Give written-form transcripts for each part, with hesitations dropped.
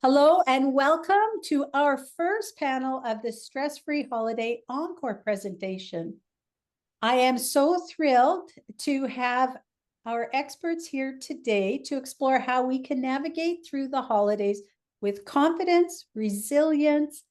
Hello and welcome to our first panel of the Stress-Free Holiday Encore presentation. I am so thrilled to have our experts here today to explore how we can navigate through the holidays with confidence, resilience,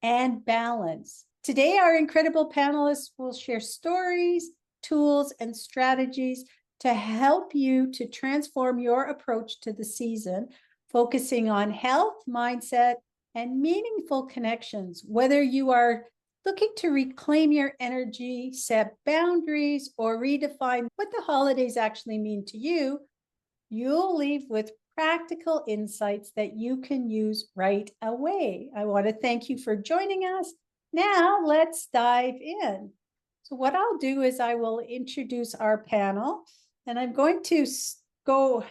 and balance. Today, our incredible panelists will share stories, tools, and strategies to help you to transform your approach to the season, focusing on health, mindset, and meaningful connections. Whether you are looking to reclaim your energy, set boundaries, or redefine what the holidays actually mean to you, you'll leave with practical insights that you can use right away. I want to thank you for joining us. Now, let's dive in. So what I'll do is I will introduce our panel, and I'm going to go.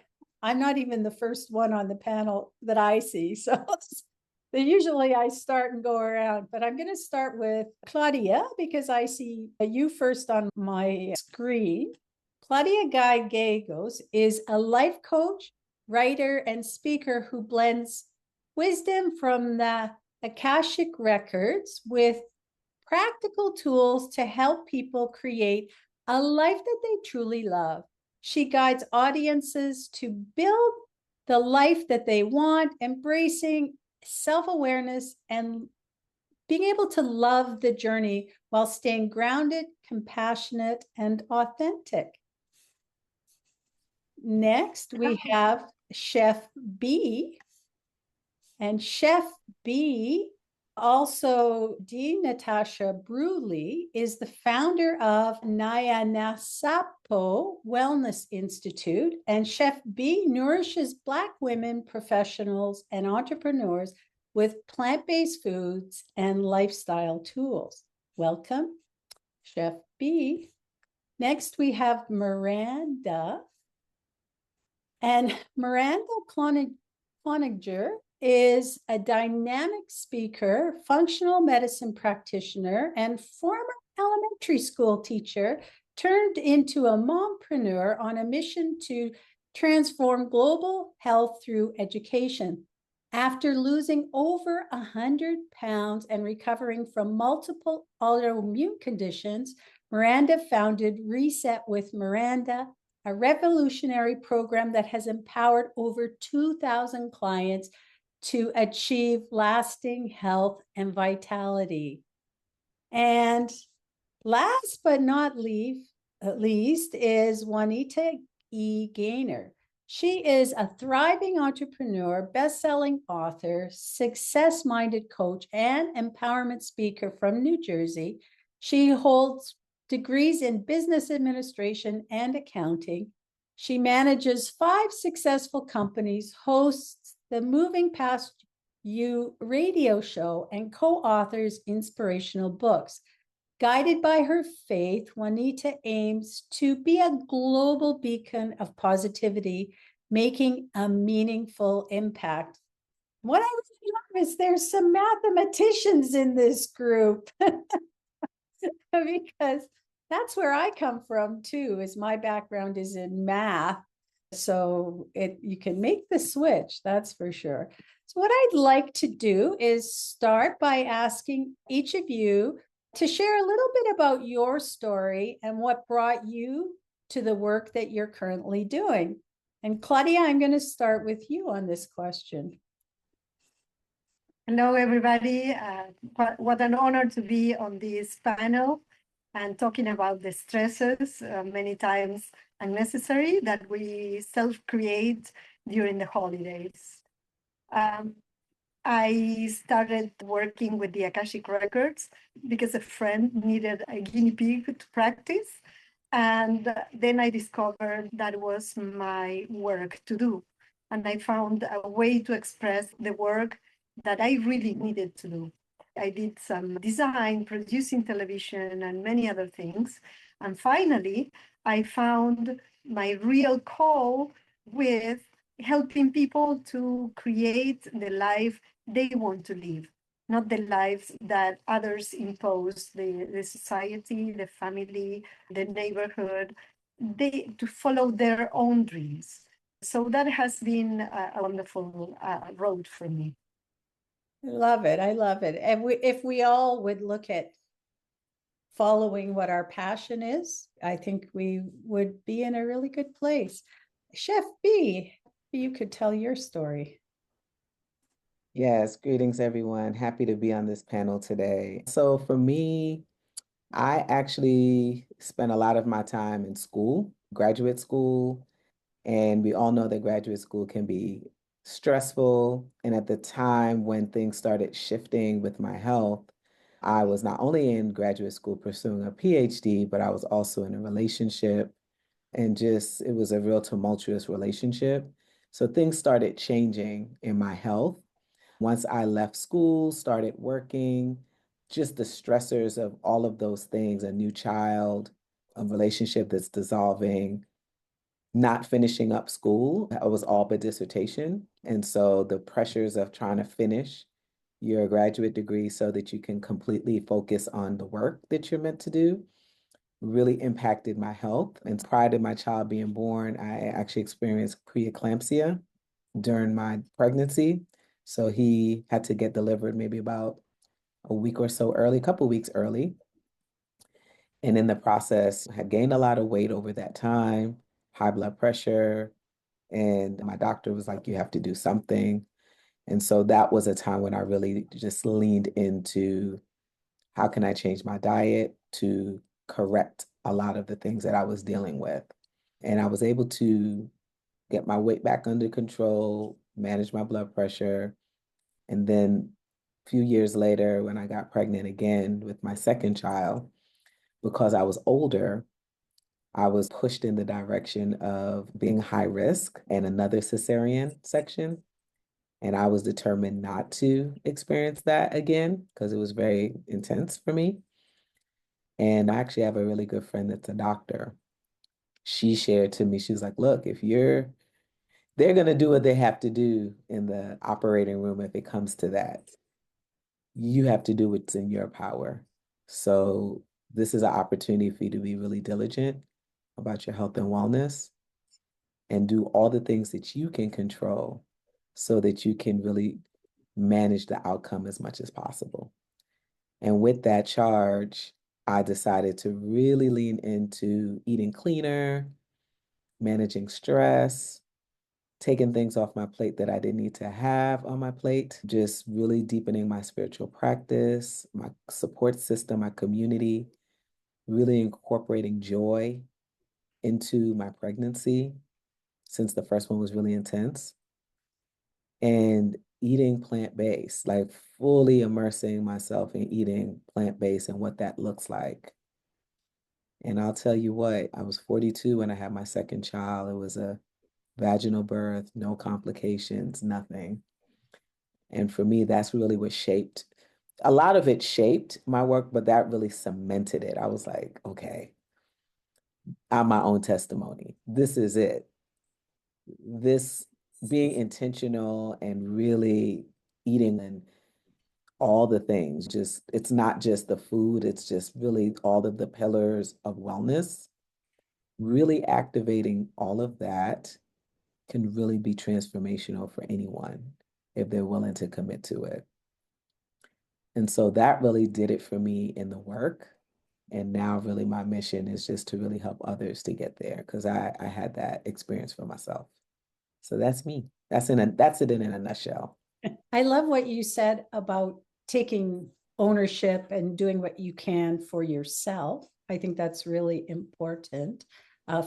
I'm not even the first one on the panel that I see. So usually I start and go around, but I'm going to start with Claudia because I see you first on my screen. Claudia Gallegos is a life coach, writer, and speaker who blends wisdom from the Akashic records with practical tools to help people create a life that they truly love. She guides audiences to build the life that they want, embracing self-awareness and being able to love the journey while staying grounded, compassionate, and authentic. Next, we have Chef B. And Chef B, also Natasha Bruley, is the founder of Nyanasapo Wellness Institute, and Chef B nourishes Black women professionals and entrepreneurs with plant-based foods and lifestyle tools. Welcome, Chef B. Next, we have Miranda. And Miranda Cloninger is a dynamic speaker, functional medicine practitioner, and former elementary school teacher turned into a mompreneur on a mission to transform global health through education. After losing over 100 pounds and recovering from multiple autoimmune conditions, Miranda founded Reset with Miranda, a revolutionary program that has empowered over 2,000 clients to achieve lasting health and vitality. And last but not least is Juanita E. Gaynor. She is a thriving entrepreneur, best-selling author, success-minded coach, and empowerment speaker from New Jersey. She holds degrees in business administration and accounting. She manages 5 successful companies, hosts the Moving Past You radio show, and co-authors inspirational books. Guided by her faith, Juanita aims to be a global beacon of positivity, making a meaningful impact. What I really love is there's some mathematicians in this group because that's where I come from too, is my background is in math. So you can make the switch, that's for sure. So what I'd like to do is start by asking each of you to share a little bit about your story and what brought you to the work that you're currently doing. And Claudia, I'm going to start with you on this question. Hello, everybody. What an honor to be on this panel and talking about the stresses, many times unnecessary, that we self-create during the holidays. I started working with the Akashic Records because a friend needed a guinea pig to practice. And then I discovered that was my work to do. And I found a way to express the work that I really needed to do. I did some design, producing television, and many other things. And finally, I found my real call with helping people to create the life they want to live, not the lives that others impose, the society, the family, the neighborhood, to follow their own dreams. So that has been a wonderful road for me. I love it. I love it. And if we all would look at following what our passion is, I think we would be in a really good place. Chef B, you could tell your story. Yes, greetings everyone. Happy to be on this panel today. So for me, I actually spent a lot of my time in school, graduate school, and we all know that graduate school can be stressful. And at the time when things started shifting with my health, I was not only in graduate school pursuing a PhD, but I was also in a relationship, and just it was a real tumultuous relationship. So things started changing in my health. Once I left school, started working, just the stressors of all of those things, a new child, a relationship that's dissolving, not finishing up school. It was all but dissertation. And so the pressures of trying to finish your graduate degree so that you can completely focus on the work that you're meant to do really impacted my health. And prior to my child being born, I actually experienced preeclampsia during my pregnancy. So he had to get delivered maybe about a week or so early, a couple weeks early. And in the process, I had gained a lot of weight over that time, high blood pressure. And my doctor was like, you have to do something. And so that was a time when I really just leaned into how can I change my diet to correct a lot of the things that I was dealing with. And I was able to get my weight back under control, manage my blood pressure. And then a few years later, when I got pregnant again with my second child, because I was older, I was pushed in the direction of being high risk and another cesarean section. And I was determined not to experience that again because it was very intense for me. And I actually have a really good friend that's a doctor. She shared to me, she was like, look, if they're going to do what they have to do in the operating room if it comes to that. You have to do what's in your power. So this is an opportunity for you to be really diligent about your health and wellness and do all the things that you can control so that you can really manage the outcome as much as possible. And with that charge, I decided to really lean into eating cleaner, managing stress, taking things off my plate that I didn't need to have on my plate, just really deepening my spiritual practice, my support system, my community, really incorporating joy into my pregnancy since the first one was really intense, and eating plant-based, like fully immersing myself in eating plant-based and what that looks like. And I'll tell you what, I was 42 when I had my second child. It was a vaginal birth, no complications, nothing. And for me, that's really what shaped, a lot of it shaped my work, but that really cemented it. I was like, okay, I'm my own testimony. This is it. This being intentional and really eating and all the things, just it's not just the food, it's just really all of the pillars of wellness, really activating all of that can really be transformational for anyone if they're willing to commit to it. And so that really did it for me in the work. And now really my mission is just to really help others to get there because I had that experience for myself. So that's me. That's it in a nutshell. I love what you said about taking ownership and doing what you can for yourself. I think that's really important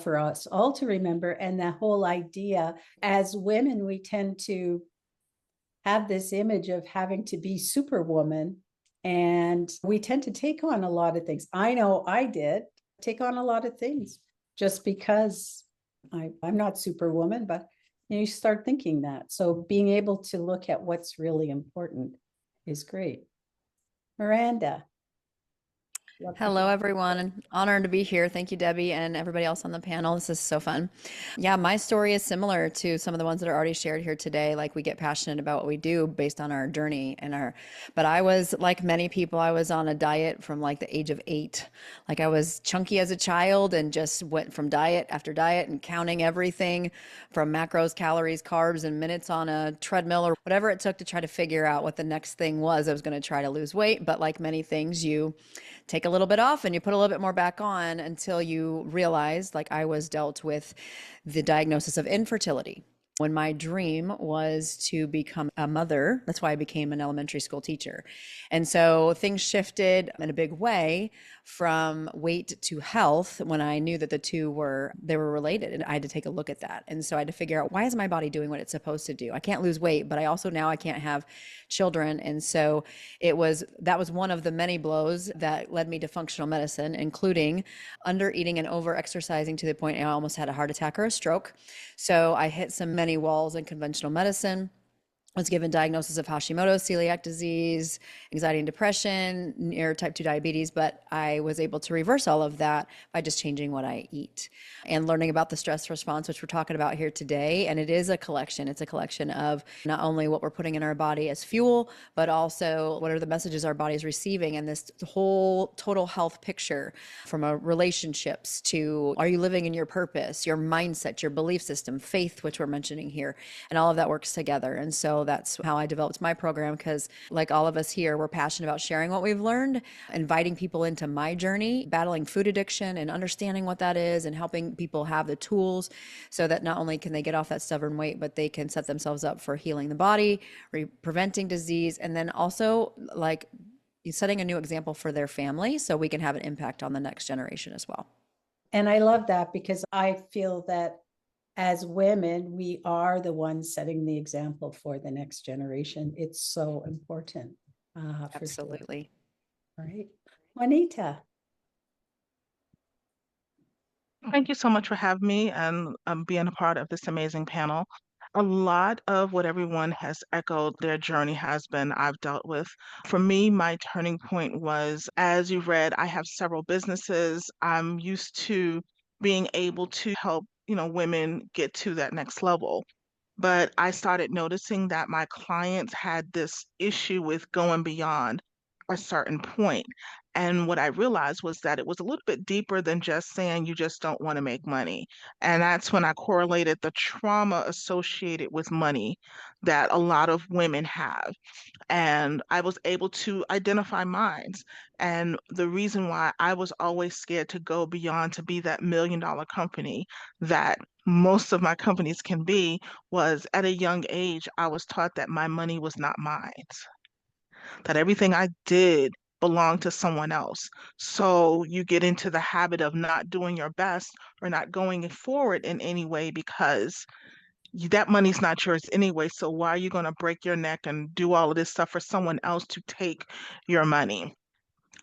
for us all to remember. And that whole idea, as women, we tend to have this image of having to be superwoman. And we tend to take on a lot of things. I know I did take on a lot of things just because I'm not superwoman, but you start thinking that. So being able to look at what's really important is great. Miranda. Love to Hello, hear. everyone. Honored to be here. Thank you, Debbie, and everybody else on the panel. This is so fun. Yeah, my story is similar to some of the ones that are already shared here today. Like, we get passionate about what we do based on our journey and but I was like many people, I was on a diet from like the age of 8. Like, I was chunky as a child and just went from diet after diet and counting everything from macros, calories, carbs, and minutes on a treadmill or whatever it took to try to figure out what the next thing was. I was going to try to lose weight, but like many things, you take a little bit off and you put a little bit more back on until you realize, like I was dealt with the diagnosis of infertility. When my dream was to become a mother, that's why I became an elementary school teacher. And so things shifted in a big way from weight to health when I knew that they were related, and I had to take a look at that. And so I had to figure out, why is my body doing what it's supposed to do? I can't lose weight, but I can't have children. And so that was one of the many blows that led me to functional medicine, including under eating and over exercising to the point I almost had a heart attack or a stroke. So I hit many walls in conventional medicine. Was given diagnosis of Hashimoto's, celiac disease, anxiety and depression, near type 2 diabetes, but I was able to reverse all of that by just changing what I eat and learning about the stress response, which we're talking about here today. And it is a collection. It's a collection of not only what we're putting in our body as fuel, but also what are the messages our body is receiving, and this whole total health picture, from relationships to, are you living in your purpose, your mindset, your belief system, faith, which we're mentioning here, and all of that works together. And so that's how I developed my program, because like all of us here, we're passionate about sharing what we've learned, inviting people into my journey, battling food addiction and understanding what that is, and helping people have the tools so that not only can they get off that stubborn weight, but they can set themselves up for healing the body, preventing disease, and then also like setting a new example for their family so we can have an impact on the next generation as well. And I love that, because I feel that as women, we are the ones setting the example for the next generation. It's so important. Absolutely. Sure. Right. Juanita. Thank you so much for having me and being a part of this amazing panel. A lot of what everyone has echoed their journey has been I've dealt with. For me, my turning point was, as you've read, I have several businesses. I'm used to being able to help, women get to that next level. But I started noticing that my clients had this issue with going beyond a certain point. And what I realized was that it was a little bit deeper than just saying you just don't want to make money. And that's when I correlated the trauma associated with money that a lot of women have. And I was able to identify mine. And the reason why I was always scared to go beyond to be that $1 million company that most of my companies can be was, at a young age, I was taught that my money was not mine, that everything I did belonged to someone else. So you get into the habit of not doing your best or not going forward in any way because that money's not yours anyway. So why are you going to break your neck and do all of this stuff for someone else to take your money?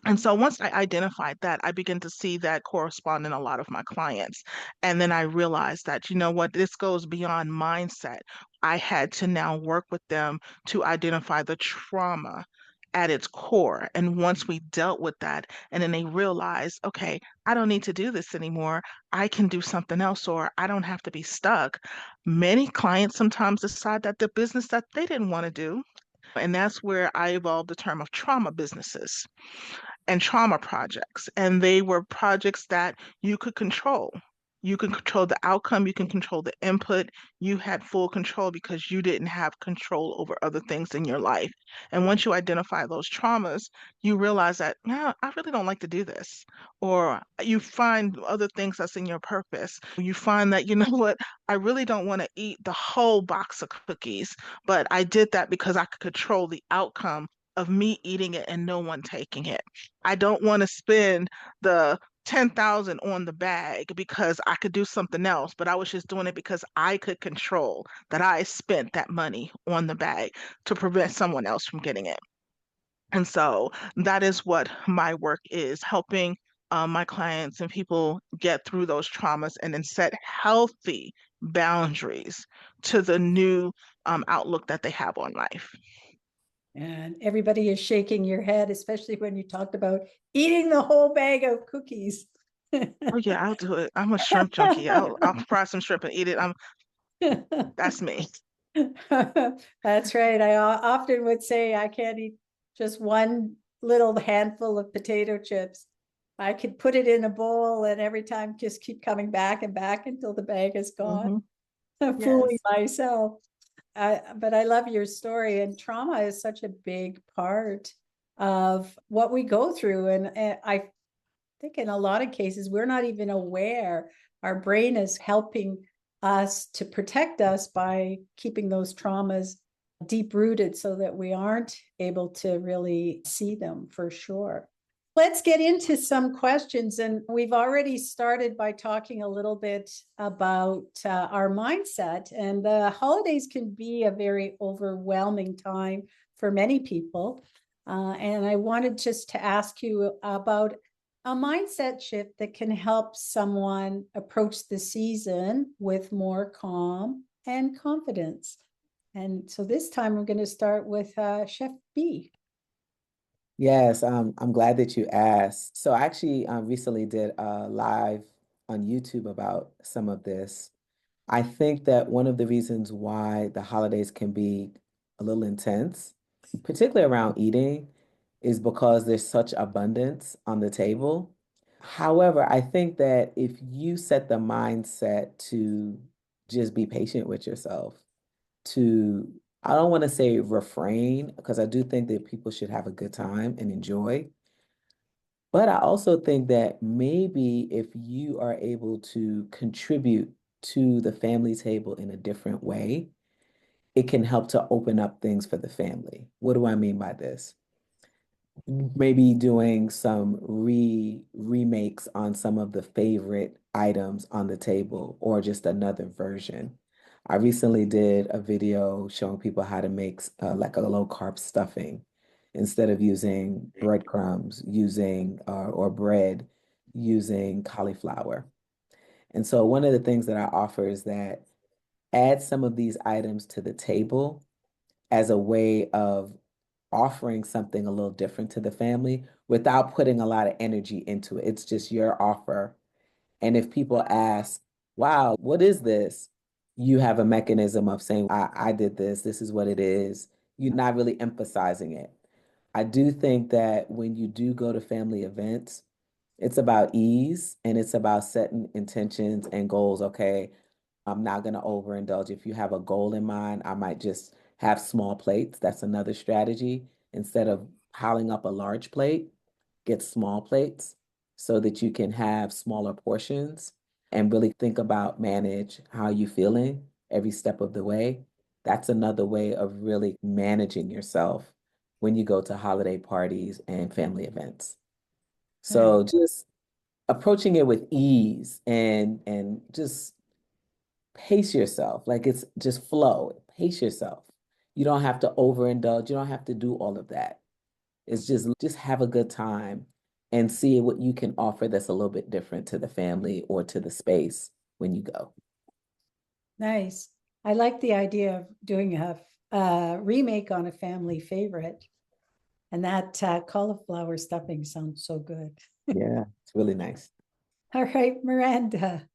And so once I identified that, I began to see that correspond in a lot of my clients. And then I realized that, you know what, this goes beyond mindset. I had to now work with them to identify the trauma at its core. And once we dealt with that, and then they realized, okay, I don't need to do this anymore. I can do something else, or I don't have to be stuck. Many clients sometimes decide that the business that they didn't want to do. And that's where I evolved the term of trauma businesses and trauma projects. And they were projects that you could control. You can control the outcome, you can control the input. You had full control because you didn't have control over other things in your life. And once you identify those traumas, you realize that, no, I really don't like to do this. Or you find other things that's in your purpose. You find that, you know what, I really don't want to eat the whole box of cookies, but I did that because I could control the outcome of me eating it and no one taking it. I don't want to spend the 10,000 on the bag because I could do something else, but I was just doing it because I could control that I spent that money on the bag to prevent someone else from getting it. And so that is what my work is, helping my clients and people get through those traumas and then set healthy boundaries to the new outlook that they have on life. And everybody is shaking your head, especially when you talked about eating the whole bag of cookies. Oh yeah, I'll do it. I'm a shrimp junkie. I'll fry some shrimp and eat it. That's me. That's right. I often would say I can't eat just one little handful of potato chips. I could put it in a bowl and every time just keep coming back and back until the bag is gone. Hmm. I'm fooling myself. But I love your story, and trauma is such a big part of what we go through. And I think in a lot of cases, we're not even aware. Our brain is helping us to protect us by keeping those traumas deep rooted so that we aren't able to really see them for sure. Let's get into some questions. And we've already started by talking a little bit about our mindset. And the holidays can be a very overwhelming time for many people. And I wanted just to ask you about a mindset shift that can help someone approach the season with more calm and confidence. And so this time we're going to start with Chef B. Yes, I'm glad that you asked. So I actually recently did a live on YouTube about some of this. I think that one of the reasons why the holidays can be a little intense, particularly around eating, is because there's such abundance on the table. However, I think that if you set the mindset to just be patient with yourself, to, I don't want to say refrain, because I do think that people should have a good time and enjoy. But I also think that maybe if you are able to contribute to the family table in a different way, it can help to open up things for the family. What do I mean by this? Maybe doing some remakes on some of the favorite items on the table or just another version. I recently did a video showing people how to make like a low carb stuffing instead of using breadcrumbs, using or bread, using cauliflower. And so one of the things that I offer is that add some of these items to the table as a way of offering something a little different to the family without putting a lot of energy into it. It's just your offer. And if people ask, wow, what is this? You have a mechanism of saying, I did this, this is what it is. You're not really emphasizing it. I do think that when you do go to family events, it's about ease and it's about setting intentions and goals. Okay, I'm not going to overindulge. If you have a goal in mind, I might just have small plates. That's another strategy. Instead of piling up a large plate, get small plates so that you can have smaller portions and really think about manage how you feeling every step of the way. That's another way of really managing yourself when you go to holiday parties and family events. So just approaching it with ease and just pace yourself. Like it's just flow. Pace yourself. You don't have to overindulge. You don't have to do all of that. It's just have a good time and see what you can offer that's a little bit different to the family or to the space when you go. Nice. I like the idea of doing a remake on a family favorite. And that cauliflower stuffing sounds so good. Yeah, it's really nice. All right, Miranda.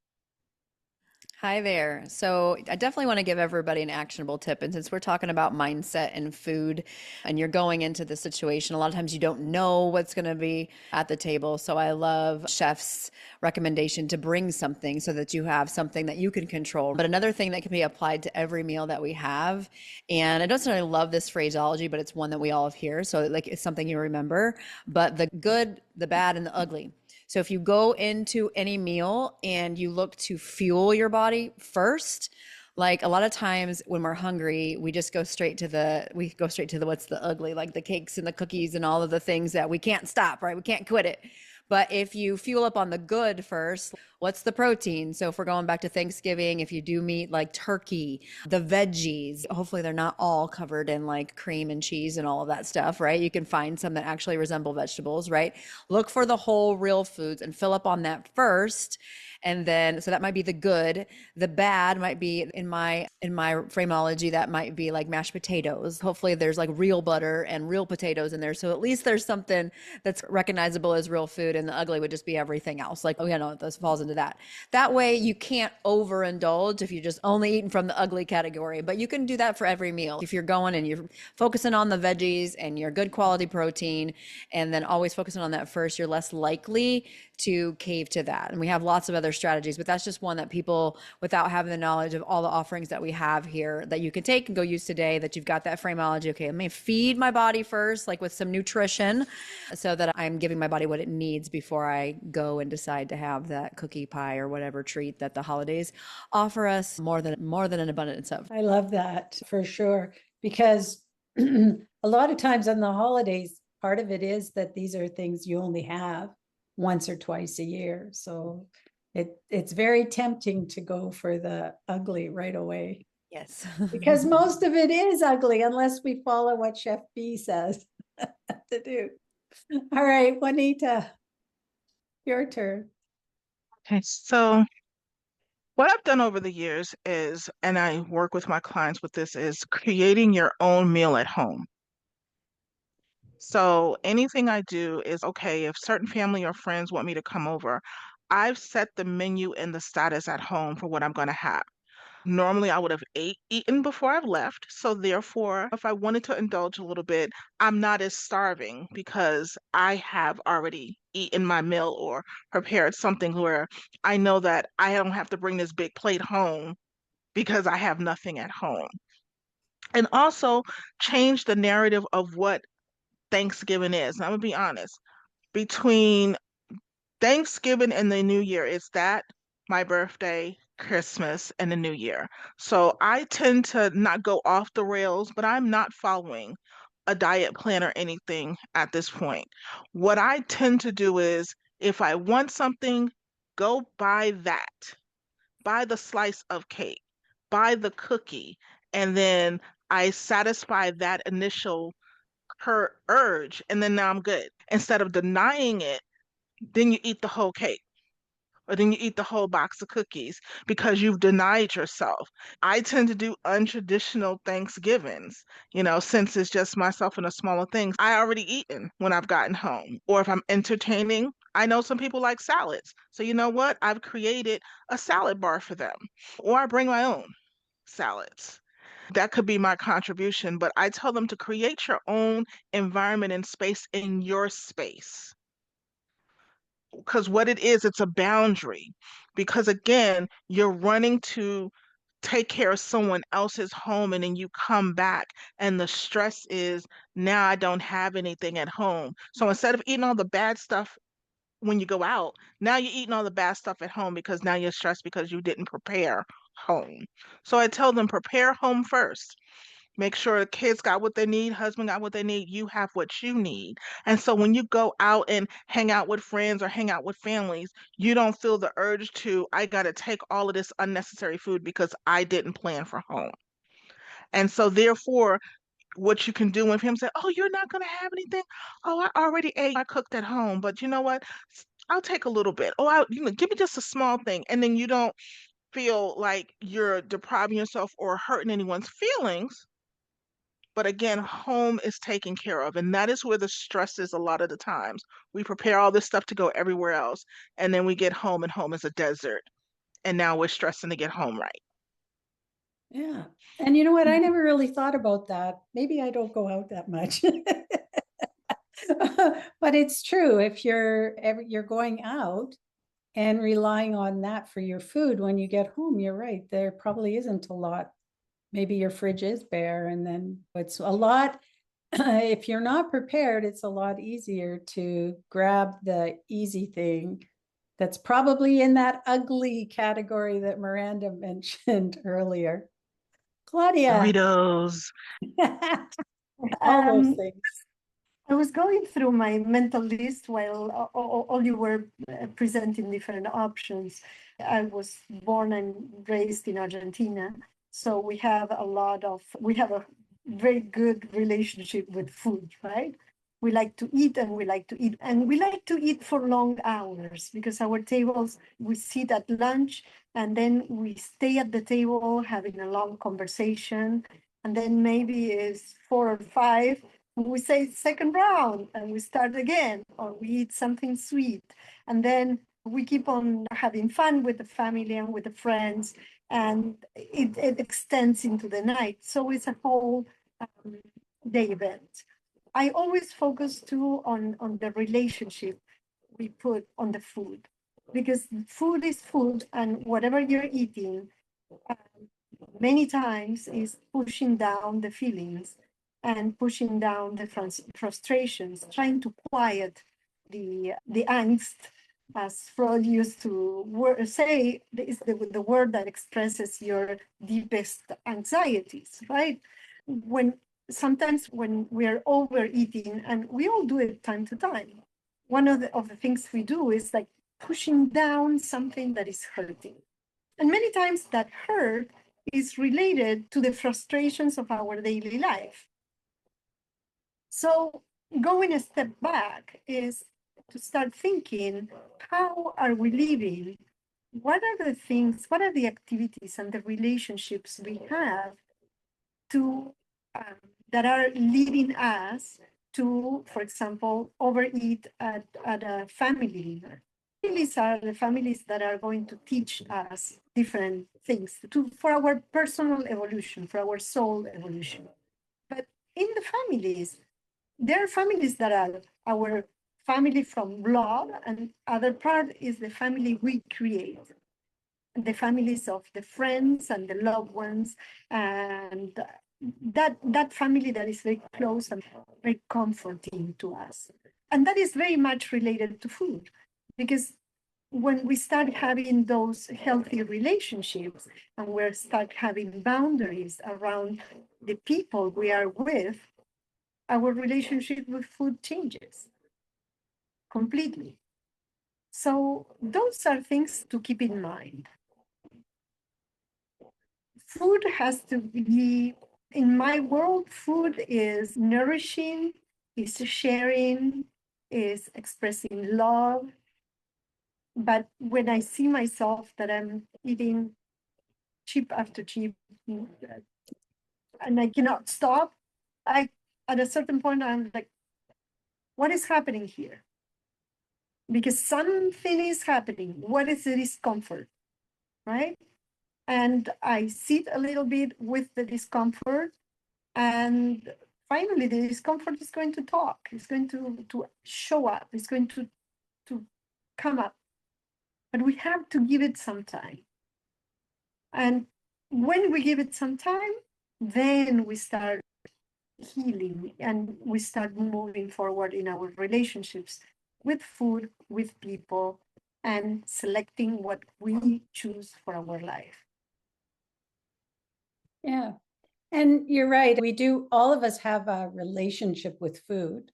Hi there. So, I definitely want to give everybody an actionable tip. And since we're talking about mindset and food, and you're going into the situation, a lot of times you don't know what's going to be at the table. So, I love Chef's recommendation to bring something so that you have something that you can control. But another thing that can be applied to every meal that we have, and I don't necessarily love this phraseology, but it's one that we all have here. So, like, it's something you remember, but the good, the bad, and the ugly. So if you go into any meal and you look to fuel your body first, like a lot of times when we're hungry, we just go straight to the what's the ugly, like the cakes and the cookies and all of the things that we can't stop, right? We can't quit it. But if you fuel up on the good first, what's the protein? So if we're going back to Thanksgiving, if you do meat like turkey, the veggies, hopefully they're not all covered in like cream and cheese and all of that stuff, right? You can find some that actually resemble vegetables, right? Look for the whole real foods and fill up on that first. And then, so that might be the good. The bad might be in my phraseology, that might be like mashed potatoes. Hopefully there's like real butter and real potatoes in there. So at least there's something that's recognizable as real food, and the ugly would just be everything else. Like, oh yeah, no, this falls into that. That way you can't overindulge if you're just only eating from the ugly category, but you can do that for every meal. If you're going and you're focusing on the veggies and your good quality protein, and then always focusing on that first, you're less likely to cave to that. And we have lots of other strategies, but that's just one that people, without having the knowledge of all the offerings that we have here that you can take and go use today, that you've got that phraseology. Okay, let me feed my body first, like with some nutrition, so that I'm giving my body what it needs before I go and decide to have that cookie pie or whatever treat that the holidays offer us more than an abundance of. I love that for sure, because a lot of times on the holidays, part of it is that these are things you only have once or twice a year. So it's very tempting to go for the ugly right away. Yes. Because most of it is ugly unless we follow what Chef B says to do. All right, Juanita, your turn. Okay, so what I've done over the years is, and I work with my clients with this, is creating your own meal at home. So anything I do is, okay, if certain family or friends want me to come over, I've set the menu and the status at home for what I'm going to have. Normally, I would have eaten before I've left. So therefore, if I wanted to indulge a little bit, I'm not as starving because I have already eaten my meal or prepared something where I know that I don't have to bring this big plate home because I have nothing at home. And also change the narrative of what Thanksgiving is. And I'm gonna be honest, between Thanksgiving and the New Year, it's that, my birthday, Christmas, and the New Year. So I tend to not go off the rails, but I'm not following a diet plan or anything at this point. What I tend to do is if I want something, go buy that, buy the slice of cake, buy the cookie, and then I satisfy that initial urge, and then now I'm good. Instead of denying it, then you eat the whole cake or then you eat the whole box of cookies because you've denied yourself. I tend to do untraditional Thanksgivings, since it's just myself and a smaller things. I already eaten when I've gotten home. Or if I'm entertaining, I know some people like salads. So you know what? I've created a salad bar for them. Or I bring my own salads. That could be my contribution, but I tell them to create your own environment and space in your space. Because what it is, it's a boundary. Because again, you're running to take care of someone else's home and then you come back and the stress is now I don't have anything at home. So instead of eating all the bad stuff when you go out, now you're eating all the bad stuff at home because now you're stressed because you didn't prepare home. So I tell them prepare home first. Make sure the kids got what they need, husband got what they need, you have what you need. And so when you go out and hang out with friends or hang out with families, you don't feel the urge to, I got to take all of this unnecessary food because I didn't plan for home. And so therefore, what you can do when him say, oh, you're not going to have anything? Oh, I already ate. I cooked at home, but you know what? I'll take a little bit. Oh, give me just a small thing. And then you don't feel like you're depriving yourself or hurting anyone's feelings. But again, home is taken care of. And that is where the stress is a lot of the times. We prepare all this stuff to go everywhere else. And then we get home and home is a desert. And now we're stressing to get home right. Yeah. And you know what? I never really thought about that. Maybe I don't go out that much. But it's true. If you're going out and relying on that for your food when you get home, you're right. There probably isn't a lot. Maybe your fridge is bare, and then it's a lot. If you're not prepared, it's a lot easier to grab the easy thing that's probably in that ugly category that Miranda mentioned earlier. Claudia. Doritos. All those things. I was going through my mental list while all you were presenting different options. I was born and raised in Argentina, so we have a very good relationship with food, right? We like to eat and we like to eat. And we like to eat for long hours because our tables, we sit at lunch and then we stay at the table having a long conversation. And then maybe it's 4 or 5, and we say second round and we start again, or we eat something sweet. And then we keep on having fun with the family and with the friends, and it extends into the night. So it's a whole day event. I always focus too on the relationship we put on the food, because food is food, and whatever you're eating many times is pushing down the feelings and pushing down the frustrations, trying to quiet the angst, as Freud used to say, is the word that expresses your deepest anxieties, right? Sometimes when we're overeating, and we all do it time to time, one of the things we do is like pushing down something that is hurting. And many times that hurt is related to the frustrations of our daily life. So going a step back is to start thinking, how are we living? What are the things, what are the activities and the relationships we have to that are leading us to, for example, overeat at a family dinner? Families are the families that are going to teach us different things for our personal evolution, for our soul evolution. But in the families, there are families that are our family from blood, and other part is the family we create, the families of the friends and the loved ones, and that family that is very close and very comforting to us. And that is very much related to food, because when we start having those healthy relationships and we start having boundaries around the people we are with, our relationship with food changes completely. So those are things to keep in mind. Food has to be, in my world, food is nourishing, is sharing, is expressing love. But when I see myself that I'm eating chip after chip and I cannot stop, at a certain point, I'm like, what is happening here? Because something is happening. What is the discomfort, right? And I sit a little bit with the discomfort, and finally the discomfort is going to talk. It's going to show up. It's going to come up. But we have to give it some time. And when we give it some time, then we start healing and we start moving forward in our relationships with food, with people, and selecting what we choose for our life. Yeah. And you're right. All of us have a relationship with food,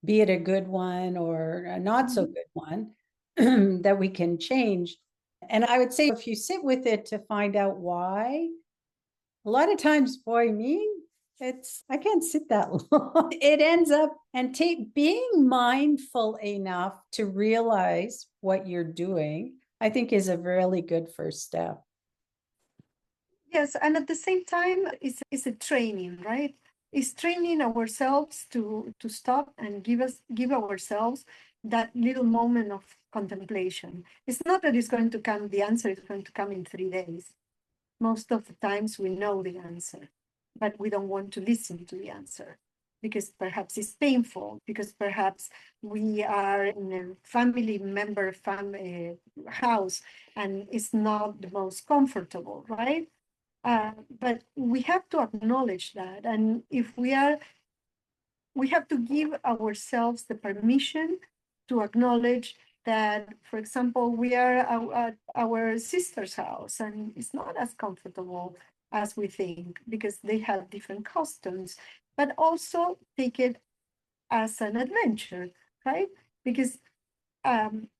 be it a good one or a not so good one, that we can change. And I would say if you sit with it to find out why, a lot of times, boy, I can't sit that long. It ends up, and being mindful enough to realize what you're doing, I think is a really good first step. Yes, and at the same time, it's a training, right? It's training ourselves to stop and give ourselves that little moment of contemplation. It's not that the answer is going to come in 3 days. Most of the times we know the answer, but we don't want to listen to the answer because perhaps it's painful, because perhaps we are in a family member house and it's not the most comfortable, right? But we have to acknowledge that. And we have to give ourselves the permission to acknowledge that, for example, we are at our sister's house and it's not as comfortable as we think because they have different customs, but also take it as an adventure, right? Because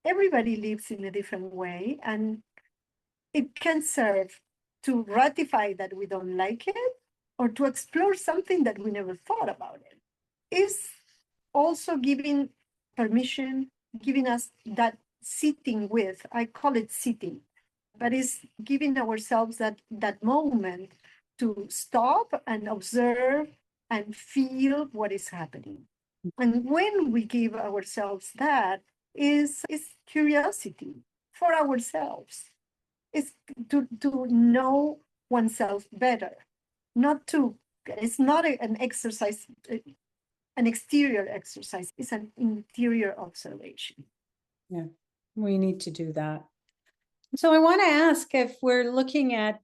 everybody lives in a different way, and it can serve to ratify that we don't like it or to explore something that we never thought about it. also giving permission, giving us that sitting with, I call it sitting, but it's giving ourselves that moment to stop and observe and feel what is happening. And when we give ourselves that, is curiosity for ourselves. It's to know oneself better, not to, it's not an exercise, an exterior exercise, it's an interior observation. Yeah, we need to do that. So I want to ask, if we're looking at,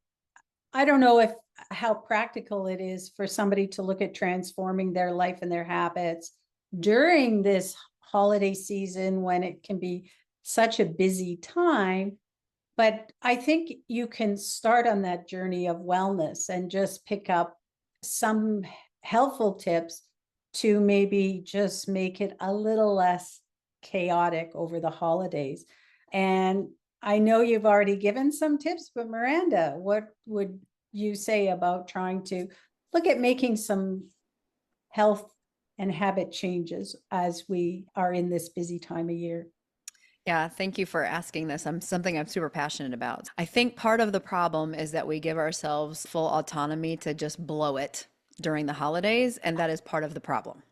I don't know if how practical it is for somebody to look at transforming their life and their habits during this holiday season when it can be such a busy time. But I think you can start on that journey of wellness and just pick up some helpful tips to maybe just make it a little less chaotic over the holidays. And I know you've already given some tips, but Miranda, what would you say about trying to look at making some health and habit changes as we are in this busy time of year? Yeah, thank you for asking this. Something I'm super passionate about. I think part of the problem is that we give ourselves full autonomy to just blow it during the holidays, and that is part of the problem.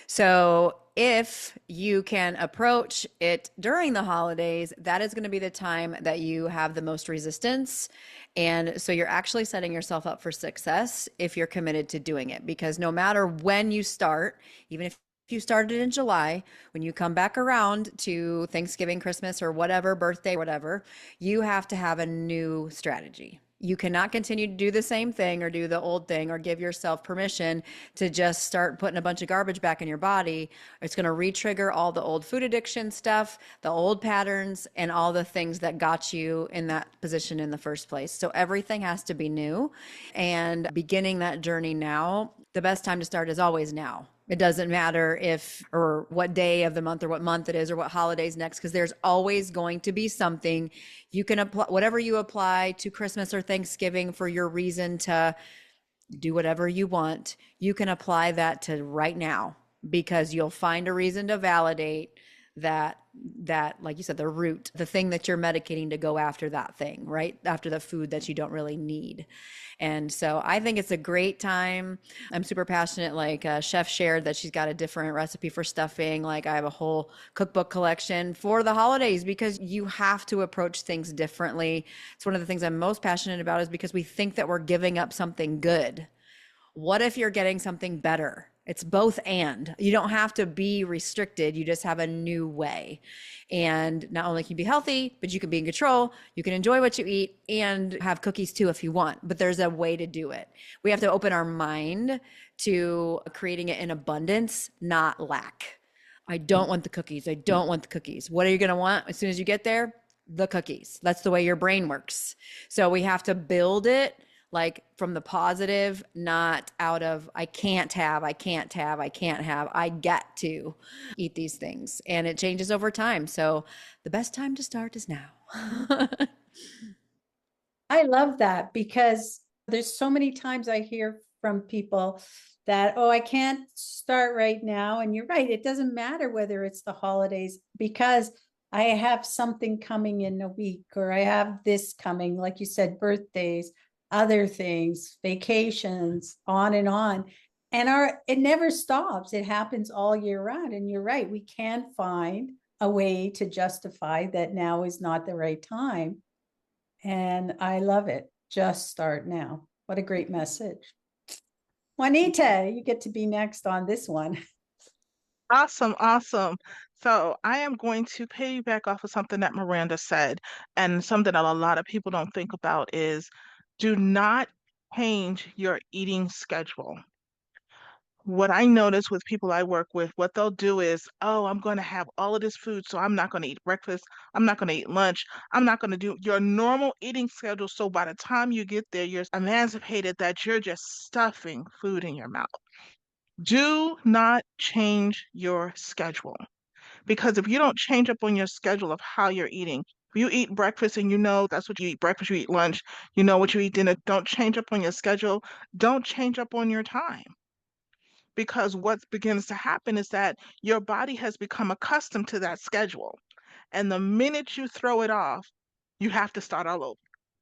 So if you can approach it during the holidays, that is going to be the time that you have the most resistance. And so you're actually setting yourself up for success if you're committed to doing it, because no matter when you start, even if you started in July, when you come back around to Thanksgiving, Christmas, or whatever, birthday, whatever, you have to have a new strategy. You cannot continue to do the same thing or do the old thing or give yourself permission to just start putting a bunch of garbage back in your body. It's going to re-trigger all the old food addiction stuff, the old patterns, and all the things that got you in that position in the first place. So everything has to be new. And beginning that journey now, the best time to start is always now. It doesn't matter if or what day of the month or what month it is or what holiday's next, because there's always going to be something you can apply, whatever you apply to Christmas or Thanksgiving for your reason to do whatever you want. You can apply that to right now, because you'll find a reason to validate that, like you said, the root, the thing that you're medicating to go after that thing, right? After the food that you don't really need. And so I think it's a great time. I'm super passionate. Like Chef shared that she's got a different recipe for stuffing. Like I have a whole cookbook collection for the holidays, because you have to approach things differently. It's one of the things I'm most passionate about, is because we think that we're giving up something good. What if you're getting something better? It's both and. You don't have to be restricted. You just have a new way. And not only can you be healthy, but you can be in control. You can enjoy what you eat and have cookies too if you want. But there's a way to do it. We have to open our mind to creating it in abundance, not lack. I don't want the cookies. I don't want the cookies. What are you going to want as soon as you get there? The cookies. That's the way your brain works. So we have to build it like from the positive, not out of I can't have, I get to eat these things. And it changes over time. So the best time to start is now. I love that, because there's so many times I hear from people that, oh, I can't start right now. And you're right. It doesn't matter whether it's the holidays, because I have something coming in a week, or I have this coming, like you said, birthdays, other things, vacations, on and on. And it never stops. It happens all year round. And you're right. We can find a way to justify that now is not the right time. And I love it. Just start now. What a great message. Juanita, you get to be next on this one. Awesome, awesome. So I am going to piggyback off of something that Miranda said, and something that a lot of people don't think about is do not change your eating schedule. What I notice with people I work with, what they'll do is, oh, I'm going to have all of this food, so I'm not going to eat breakfast. I'm not going to eat lunch. I'm not going to do your normal eating schedule. So by the time you get there, you're emancipated that you're just stuffing food in your mouth. Do not change your schedule, because if you don't change up on your schedule of how you're eating, if you eat breakfast and you know that's what you eat breakfast, you eat lunch, you know what you eat dinner, don't change up on your schedule. Don't change up on your time. because what begins to happen is that your body has become accustomed to that schedule. And the minute you throw it off, you have to start all over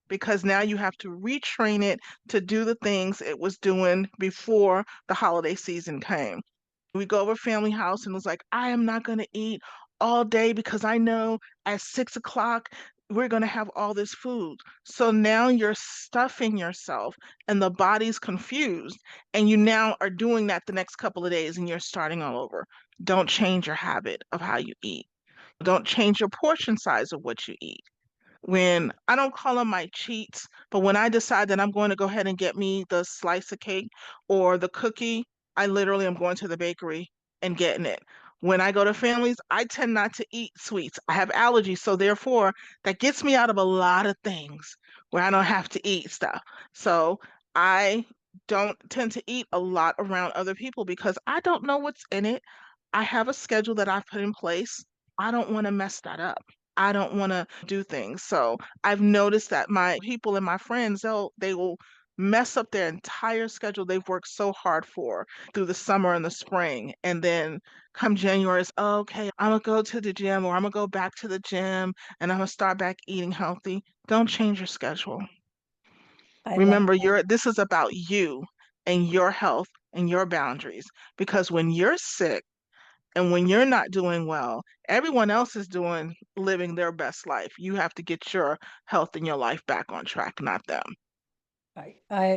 because now you have to retrain it to do the things it was doing before the holiday season came. We go over family house and it's like, I am not going to eat all day because I know at 6 o'clock we're going to have all this food. So now you're stuffing yourself and the body's confused. And you now are doing that the next couple of days and you're starting all over. Don't change your habit of how you eat. Don't change your portion size of what you eat. When I don't call them my cheats, but when I decide that I'm going to go ahead and get me the slice of cake or the cookie, I literally am going to the bakery and getting it. When I go to families, I tend not to eat sweets. I have allergies, so therefore that gets me out of a lot of things where I don't have to eat stuff. So I don't tend to eat a lot around other people because I don't know what's in it. I have a schedule that I've put in place. I don't want to mess that up. I don't want to do things. So I've noticed that my people and my friends, they will mess up their entire schedule they've worked so hard for through the summer and the spring. And then come January, it's "Oh, okay, I'm gonna go to the gym or I'm gonna go back to the gym and I'm gonna start back eating healthy." Don't change your schedule. I love Remember, this is about you and your health and your boundaries. Because when you're sick, and when you're not doing well, everyone else is living their best life. You have to get your health and your life back on track, not them.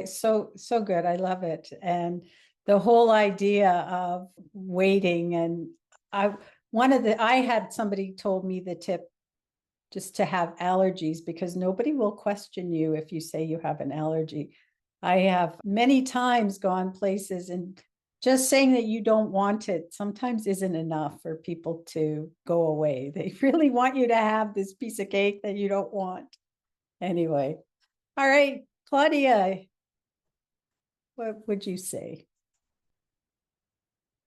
so good. I love it. And the whole idea of waiting, and I had somebody told me the tip just to have allergies because nobody will question you if you say you have an allergy. I have many times gone places and just saying that you don't want it sometimes isn't enough for people to go away. They really want you to have this piece of cake that you don't want. Anyway, all right, Claudia, what would you say?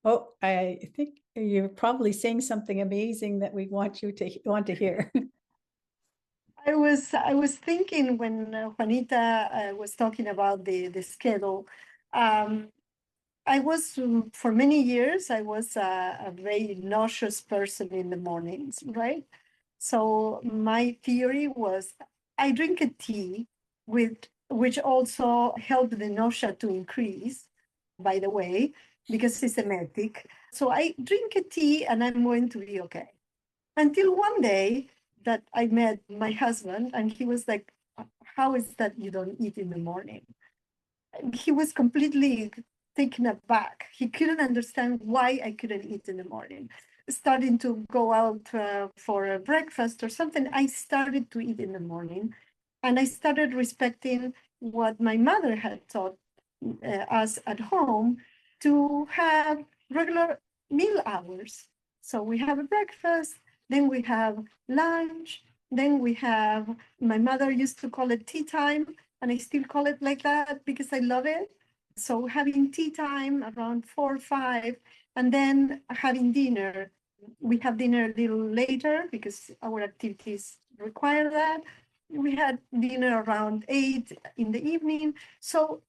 Oh, I think you're probably saying something amazing that we want to hear. I was thinking when Juanita was talking about the schedule. I was for many years I was a very nauseous person in the mornings, right? So my theory was I drink a tea with which also helped the nausea to increase, by the way, because it's emetic. So I drink a tea and I'm going to be okay. Until one day that I met my husband and he was like, how is that you don't eat in the morning? He was completely taken aback. He couldn't understand why I couldn't eat in the morning. Starting to go out for a breakfast or something, I started to eat in the morning. And I started respecting what my mother had taught us at home to have regular meal hours. So we have a breakfast, then we have lunch, then we have, my mother used to call it tea time, and I still call it like that because I love it. So having tea time around 4 or 5, and then having dinner. We have dinner a little later because our activities require that. We had dinner around 8 in the evening. So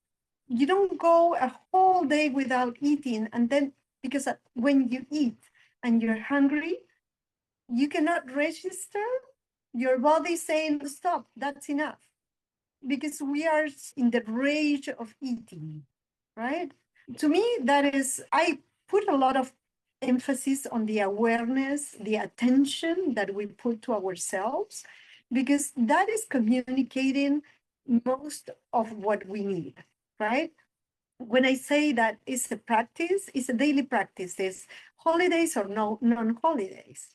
you don't go a whole day without eating. And then, because when you eat and you're hungry, you cannot register your body saying, stop, that's enough. Because we are in the rage of eating, right? To me, that is, I put a lot of emphasis on the awareness, the attention that we put to ourselves, because that is communicating most of what we need, right? When I say that it's a practice, it's a daily practice. It's holidays or no non-holidays.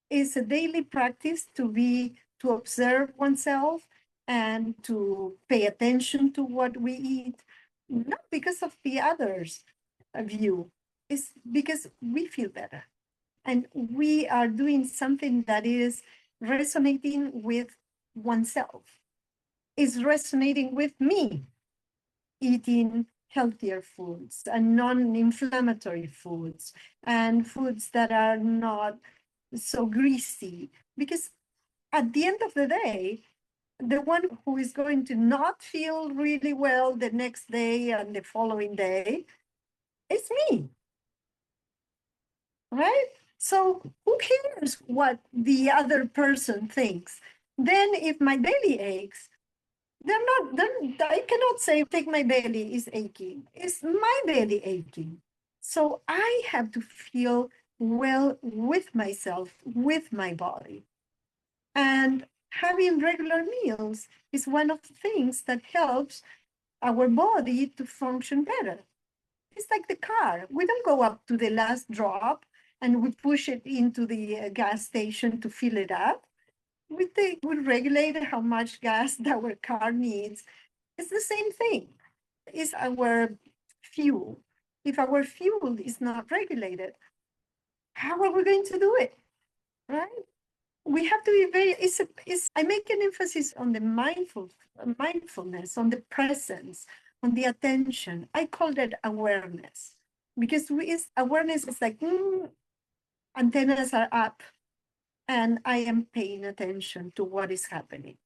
It's a daily practice to observe oneself and to pay attention to what we eat, not because of the others' view, it's because we feel better. And we are doing something that is resonating with oneself, is resonating with me, eating healthier foods and non-inflammatory foods and foods that are not so greasy. Because at the end of the day, the one who is going to not feel really well the next day and the following day It's me, right? So who cares what the other person thinks? Then if my belly aches, then I cannot say, take my belly is aching. It's my belly aching. So I have to feel well with myself, with my body. And having regular meals is one of the things that helps our body to function better. It's like the car. We don't go up to the last drop and we push it into the gas station to fill it up. We regulate how much gas our car needs. It's the same thing. It's our fuel. If our fuel is not regulated, how are we going to do it? Right? We have to be very, I make an emphasis on the mindfulness, on the presence, on the attention. I call that awareness because awareness is like antennas are up and I am paying attention to what is happening,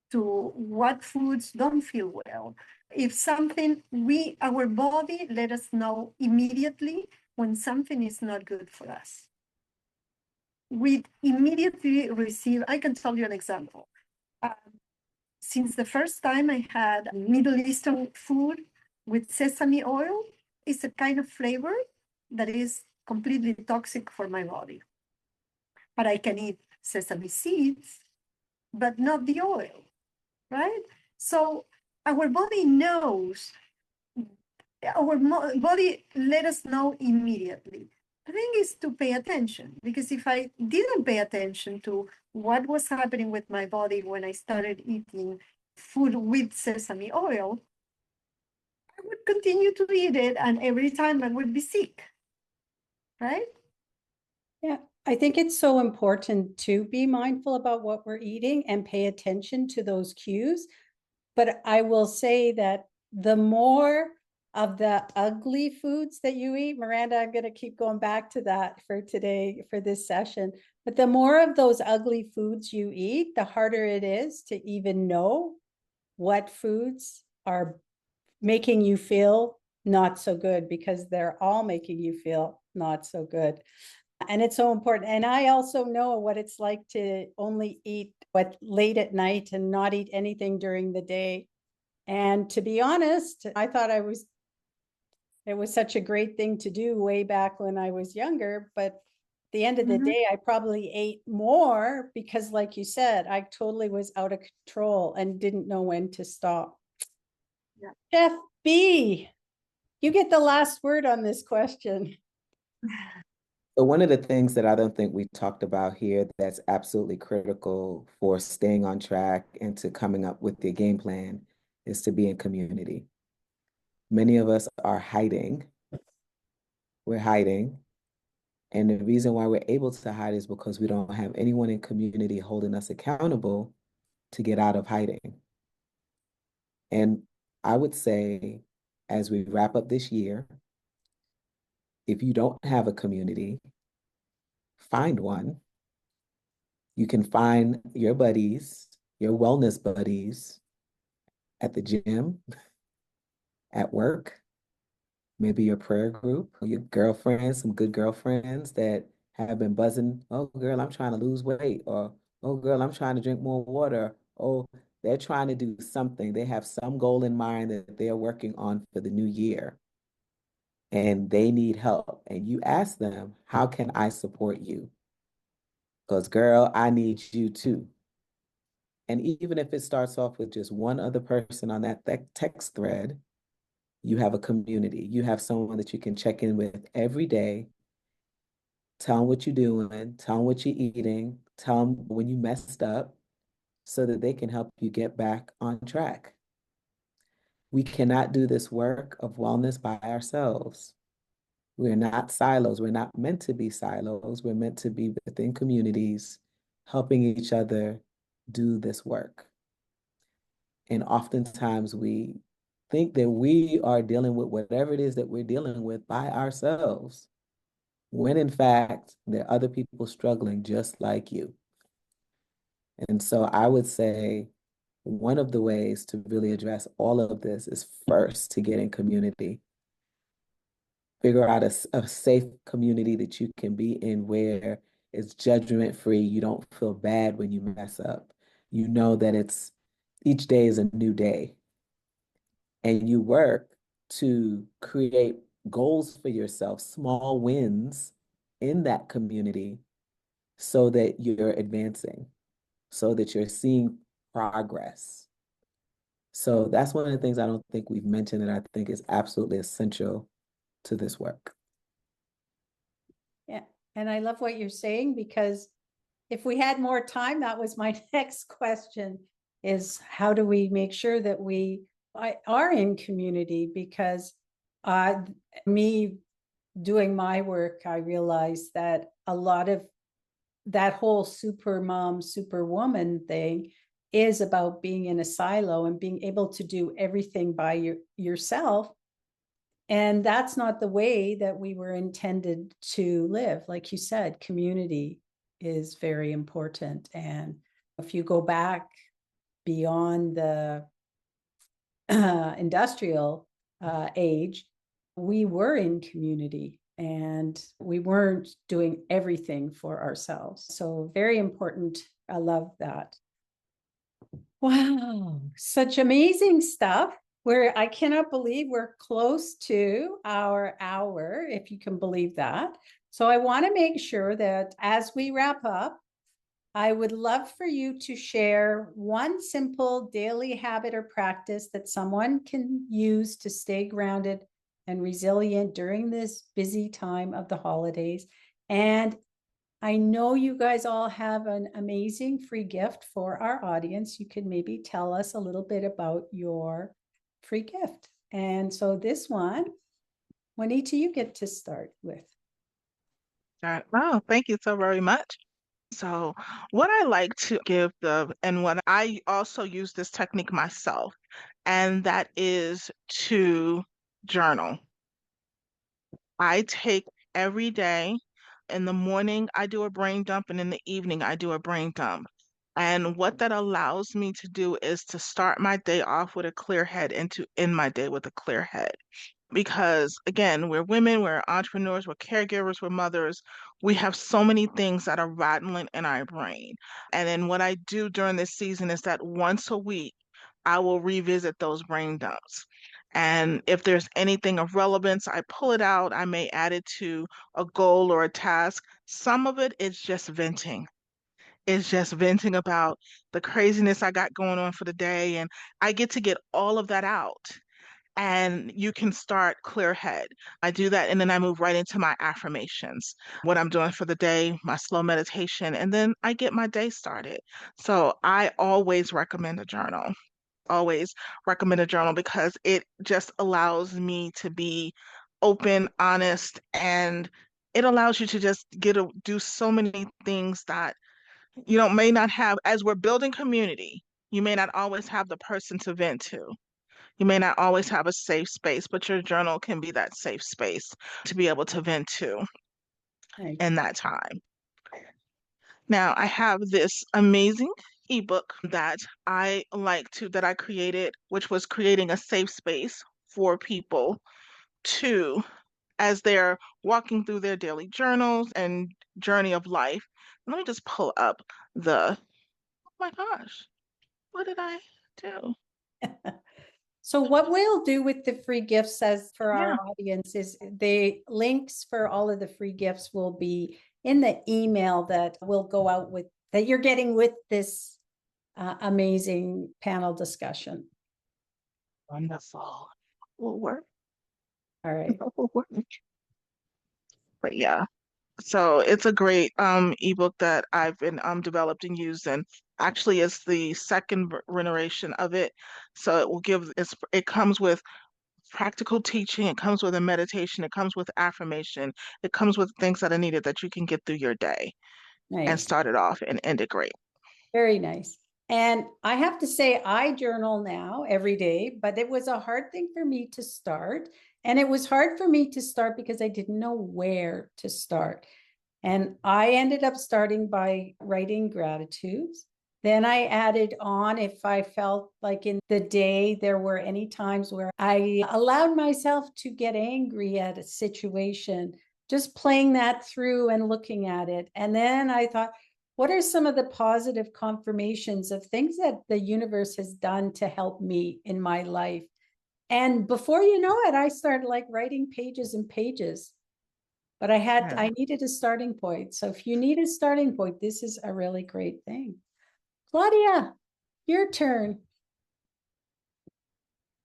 to what foods don't feel well. If something, our body let us know immediately when something is not good for us. We immediately receive, I can tell you an example. Since the first time I had Middle Eastern food with sesame oil, it's a kind of flavor that is completely toxic for my body. But I can eat sesame seeds, but not the oil, right? So our body knows, our body let us know immediately. The thing is to pay attention, because if I didn't pay attention to what was happening with my body when I started eating food with sesame oil, I would continue to eat it, and every time I would be sick, right? Yeah, I think it's so important to be mindful about what we're eating and pay attention to those cues. But I will say that the more of the ugly foods that you eat, Miranda, I'm going to keep going back to that for today, for this session. But the more of those ugly foods you eat, the harder it is to even know what foods are making you feel not so good, because they're all making you feel not so good. And it's so important. And I also know what it's like to only eat late at night and not eat anything during the day. And to be honest, I thought it was such a great thing to do way back when I was younger. But at the end of the day, I probably ate more because, like you said, I totally was out of control and didn't know when to stop. Yeah. Chef B, you get the last word on this question. So one of the things that I don't think we talked about here that's absolutely critical for staying on track and to coming up with the game plan is to be in community. Many of us are hiding. We're hiding. And the reason why we're able to hide is because we don't have anyone in community holding us accountable to get out of hiding. And I would say, as we wrap up this year, if you don't have a community, find one. You can find your buddies, your wellness buddies at the gym, at work, maybe your prayer group, or your girlfriends, some good girlfriends that have been buzzing, oh, girl, I'm trying to lose weight, or oh, girl, I'm trying to drink more water. Oh, they're trying to do something. They have some goal in mind that they're working on for the new year, and they need help. And you ask them, how can I support you? Because, girl, I need you too. And even if it starts off with just one other person on that text thread, you have a community. You have someone that you can check in with every day. Tell them what you're doing, tell them what you're eating, tell them when you messed up so that they can help you get back on track. We cannot do this work of wellness by ourselves. We're not silos. We're not meant to be silos. We're meant to be within communities, helping each other do this work. And oftentimes we think that we are dealing with whatever it is that we're dealing with by ourselves, when in fact, there are other people struggling just like you. And so I would say one of the ways to really address all of this is first to get in community. figure out a safe community that you can be in where it's judgment free. You don't feel bad when you mess up. You know that each day is a new day, and you work to create goals for yourself, small wins in that community so that you're advancing, so that you're seeing progress. So that's one of the things I don't think we've mentioned that I think is absolutely essential to this work. Yeah. And I love what you're saying, because if we had more time, that was my next question, is how do we make sure that we are in community? Because me doing my work, I realized that a lot of that whole super mom, superwoman thing is about being in a silo and being able to do everything by yourself. And that's not the way that we were intended to live. Like you said, community is very important. And if you go back beyond the industrial age, we were in community and we weren't doing everything for ourselves. So very important. I love that. Wow, such amazing stuff. I cannot believe we're close to our hour, if you can believe that. So I want to make sure that as we wrap up, I would love for you to share one simple daily habit or practice that someone can use to stay grounded and resilient during this busy time of the holidays. And I know you guys all have an amazing free gift for our audience. You could maybe tell us a little bit about your free gift. And so this one, Juanita, you get to start with. Oh, thank you so very much. So, what I like to give and what I also use this technique myself, and that is to journal. I take every day. In the morning, I do a brain dump, and in the evening, I do a brain dump. And what that allows me to do is to start my day off with a clear head and to end my day with a clear head. Because again, we're women, we're entrepreneurs, we're caregivers, we're mothers. We have so many things that are rattling in our brain. And then what I do during this season is that once a week, I will revisit those brain dumps. And if there's anything of relevance, I pull it out. I may add it to a goal or a task. Some of it is just venting. It's just venting about the craziness I got going on for the day. And I get to get all of that out. And you can start clear head. I do that, and then I move right into my affirmations, what I'm doing for the day, my slow meditation, and then I get my day started. So I always recommend a journal. Always recommend a journal because it just allows me to be open, honest, and it allows you to just do so many things that may not have. As we're building community, you may not always have the person to vent to. You may not always have a safe space, but your journal can be that safe space to be able to vent to Nice. in that time. Now, I have this amazing ebook that I created, which was creating a safe space for people to, as they're walking through their daily journals and journey of life. Let me just pull up oh my gosh, what did I do? So what we'll do with the free gifts as for our Yeah. audience is the links for all of the free gifts will be in the email that will go out with that you're getting with this amazing panel discussion. Wonderful. Will work. All right. Will work. But yeah. So it's a great ebook that I've been developed and used, and actually it's the second iteration of it. So it comes with practical teaching, it comes with a meditation, it comes with affirmation, it comes with things that are needed that you can get through your day and Nice. start it off and end it great. Very nice. And I have to say, I journal now every day, but it was a hard thing for me to start. And it was hard for me to start because I didn't know where to start. And I ended up starting by writing gratitudes. Then I added on if I felt like in the day there were any times where I allowed myself to get angry at a situation, just playing that through and looking at it. And then I thought, what are some of the positive confirmations of things that the universe has done to help me in my life? And before you know it, I started like writing pages and pages. But I needed a starting point. So if you need a starting point, this is a really great thing. Claudia, your turn.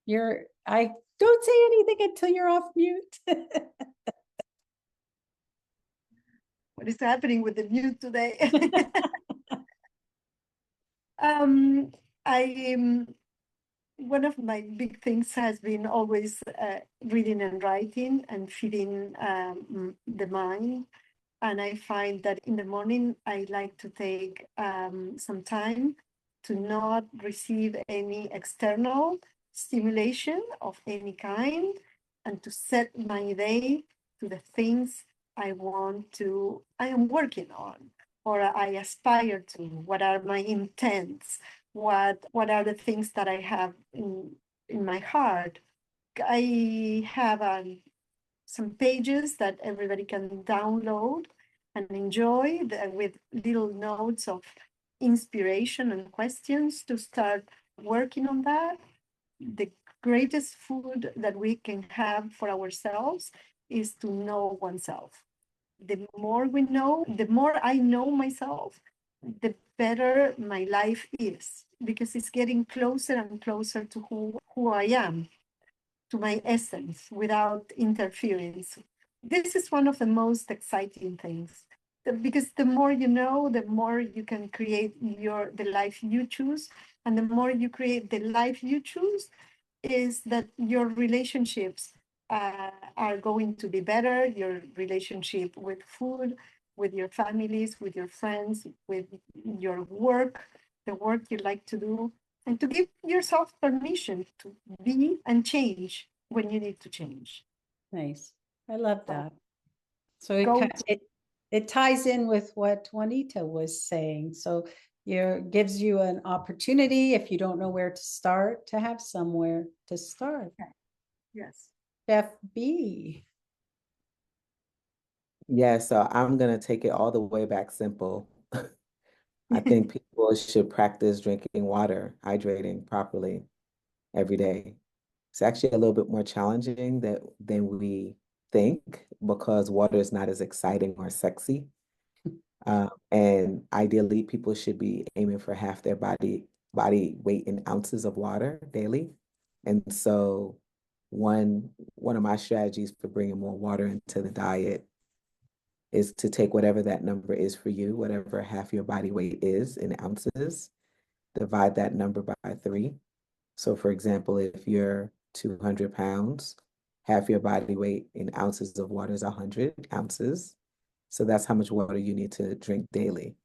I don't say anything until you're off mute. What is happening with the mute today? um, one of my big things has been always reading and writing and feeding the mind. And I find that in the morning, I like to take some time to not receive any external stimulation of any kind and to set my day to the things I am working on or I aspire to, what are my intents, what are the things that I have in my heart. I have some pages that everybody can download and enjoy with little notes of inspiration and questions to start working on that. The greatest food that we can have for ourselves is to know oneself. The more we know, the more I know myself, the better my life is, because it's getting closer and closer to who I am, to my essence without interference. This is one of the most exciting things because the more you know, the more you can create the life you choose. And the more you create the life you choose, is that your relationships are going to be better, your relationship with food, with your families, with your friends, with your work, the work you like to do, and to give yourself permission to be and change when you need to change. Nice. I love that. So it ties in with what Juanita was saying. So gives you an opportunity, if you don't know where to start, to have somewhere to start. Yes. Chef B. Yeah, so I'm gonna take it all the way back simple. I think people should practice drinking water, hydrating properly every day. It's actually a little bit more challenging than we think because water is not as exciting or sexy. And ideally, people should be aiming for half their body weight in ounces of water daily. And so one of my strategies for bringing more water into the diet is to take whatever that number is for you, whatever half your body weight is in ounces, divide that number by 3. So for example, if you're 200 pounds, half your body weight in ounces of water is 100 ounces. So that's how much water you need to drink daily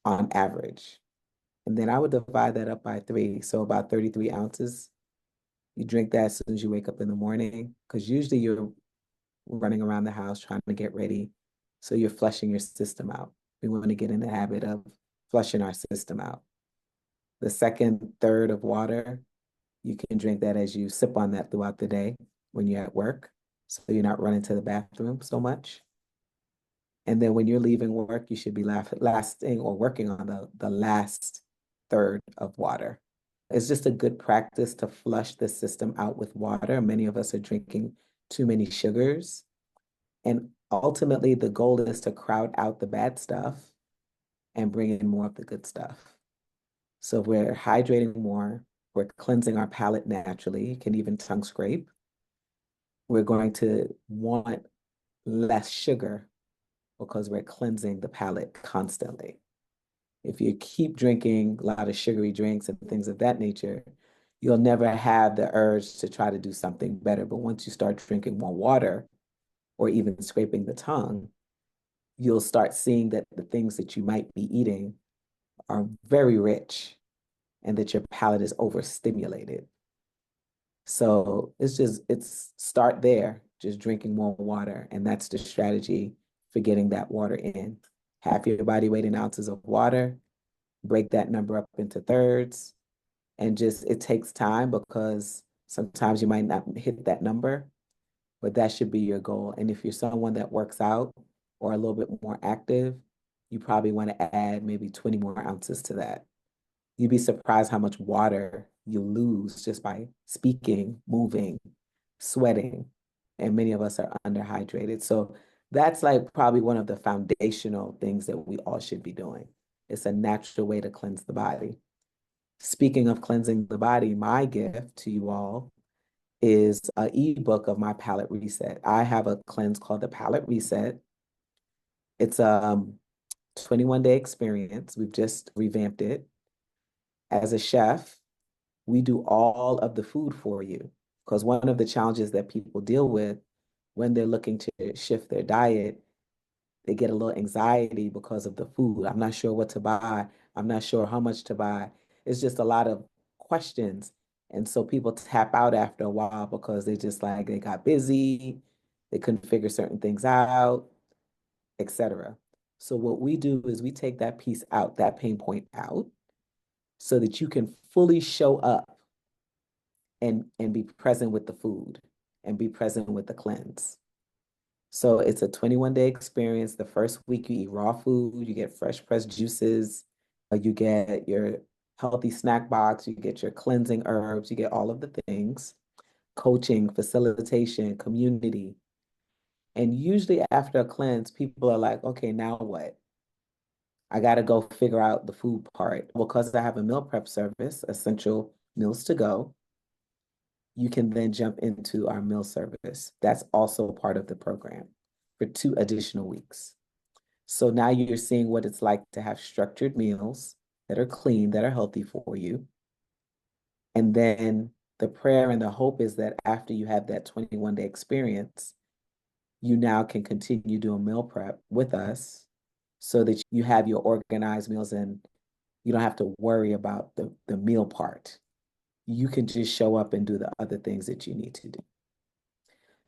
on average. And then I would divide that up by 3. So about 33 ounces. You drink that as soon as you wake up in the morning, because usually you're running around the house trying to get ready. So you're flushing your system out. We want to get in the habit of flushing our system out. The second third of water, you can drink that as you sip on that throughout the day when you're at work. So you're not running to the bathroom so much. And then when you're leaving work, you should be lasting or working on the last third of water. It's just a good practice to flush the system out with water. Many of us are drinking too many sugars. And ultimately, the goal is to crowd out the bad stuff and bring in more of the good stuff. So if we're hydrating more, we're cleansing our palate naturally. You can even tongue scrape. We're going to want less sugar because we're cleansing the palate constantly. If you keep drinking a lot of sugary drinks and things of that nature, you'll never have the urge to try to do something better. But once you start drinking more water or even scraping the tongue, you'll start seeing that the things that you might be eating are very rich and that your palate is overstimulated. So it's start there, just drinking more water. And that's the strategy for getting that water in. Half your body weight in ounces of water, break that number up into thirds, and just it takes time because sometimes you might not hit that number, but that should be your goal. And if you're someone that works out or a little bit more active, you probably want to add maybe 20 more ounces to that. You'd be surprised how much water you lose just by speaking, moving, sweating. And many of us are underhydrated. So that's like probably one of the foundational things that we all should be doing. It's a natural way to cleanse the body. Speaking of cleansing the body, my gift to you all is an ebook of my palate reset. I have a cleanse called the Palate Reset. It's a 21-day experience. We've just revamped it. As a chef, we do all of the food for you because one of the challenges that people deal with when they're looking to shift their diet, they get a little anxiety because of the food. I'm not sure what to buy. I'm not sure how much to buy. It's just a lot of questions. And so people tap out after a while because they just like, they got busy, they couldn't figure certain things out, etc. So what we do is we take that piece out, that pain point out, so that you can fully show up and be present with the food and be present with the cleanse. So it's a 21-day experience. The first week you eat raw food, you get fresh pressed juices, you get your healthy snack box, you get your cleansing herbs, you get all of the things, coaching, facilitation, community. And usually after a cleanse, people are like, okay, now what? I got to go figure out the food part. Because I have a meal prep service, Essential Meals to Go, you can then jump into our meal service. That's also part of the program for 2 additional weeks. So now you're seeing what it's like to have structured meals that are clean, that are healthy for you. And then the prayer and the hope is that after you have that 21-day experience, you now can continue doing meal prep with us so that you have your organized meals and you don't have to worry about the meal part. You can just show up and do the other things that you need to do.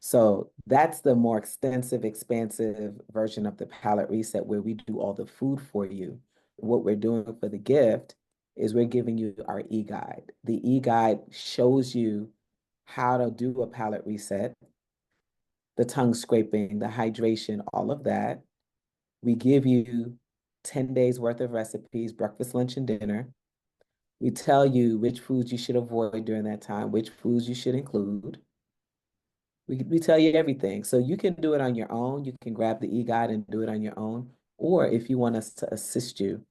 So that's the more extensive, expansive version of the palate reset where we do all the food for you. What we're doing for the gift is we're giving you our e-guide. The e-guide shows you how to do a palate reset, the tongue scraping, the hydration, all of that. We give you 10 days worth of recipes, breakfast, lunch, and dinner. We tell you which foods you should avoid during that time, which foods you should include. We tell you everything. So you can do it on your own. You can grab the e-guide and do it on your own. Or if you want us to assist you,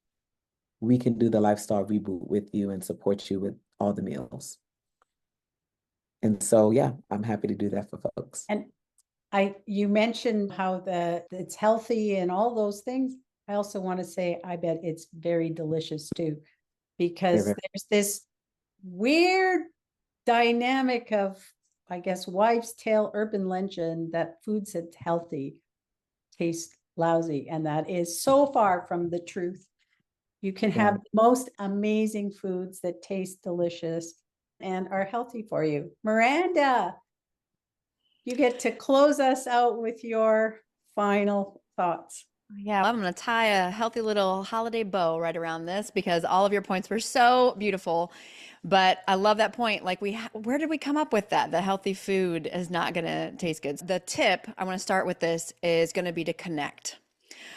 we can do the lifestyle reboot with you and support you with all the meals. And so, yeah, I'm happy to do that for folks. And you mentioned how it's healthy and all those things. I also want to say, I bet it's very delicious too, because there's this weird dynamic of, I guess, wives' tale urban legend that foods that's healthy taste lousy, and that is so far from the truth. You can have the most amazing foods that taste delicious and are healthy for you. Miranda, you get to close us out with your final thoughts. Yeah, I'm going to tie a healthy little holiday bow right around this because all of your points were so beautiful. But I love that point. Like, where did we come up with that? The healthy food is not going to taste good. The tip, I want to start with this, is going to be to connect.